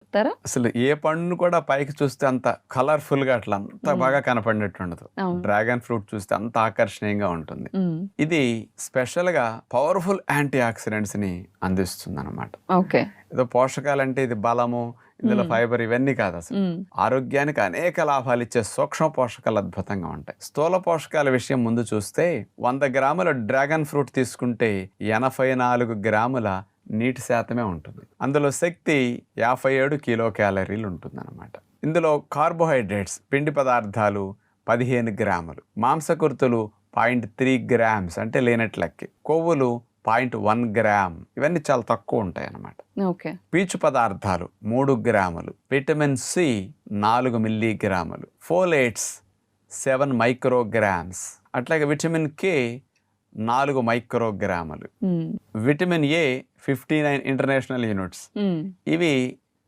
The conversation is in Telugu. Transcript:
చెప్తారా? అసలు ఏ పండును కూడా పైకి చూస్తే అంత కలర్‌ఫుల్ గా అట్లా అంత బాగా కనపడినట్టు ఉండదు. అవును. డ్రాగన్ ఫ్రూట్ చూస్తే అంత ఆకర్షణీయంగా ఉంటుంది. హ్మ్. ఇది స్పెషల్‌గా పవర్‌ఫుల్ యాంటీ ఆక్సిడెంట్స్‌ని అందిస్తుందన్నమాట. ఓకే. ఏదో పోషకాలంటే ఇది బలము, ఇందులో ఫైబర్ ఇవన్నీ కాదసలు. హ్మ్. ఆరోగ్యానికి అనేక లాభాలిచ్చే సూక్ష్మ పోషకాలు అద్భుతంగా ఉంటాయి. స్థూల పోషకాల విషయం ముందు చూస్తే 100 గ్రాముల డ్రాగన్ ఫ్రూట్ తీసుకుంటే 84 గ్రాముల నీటి శాతమే ఉంటుంది. అందులో శక్తి 57 కిలో క్యాలరీలు ఉంటుందన్నమాట. ఇందులో కార్బోహైడ్రేట్స్ పిండి పదార్థాలు 15 గ్రాములు, మాంసకృతులు 0.3 గ్రామ్స్ అంటే లేనట్లెక్కి, కొవ్వులు 0.1 గ్రామ్, ఇవన్నీ చాలా తక్కువ ఉంటాయి అన్నమాట. ఓకే. పీచు పదార్థాలు 3 గ్రాములు, విటమిన్ సి 4 మిల్లీగ్రాములు, ఫోలేట్స్ 7 మైక్రోగ్రామ్స్, అట్లాగే విటమిన్ కే 4 మైక్రోగ్రాములు, హ్మ్. Vitamin A 59 international units. హ్మ్. ఇవి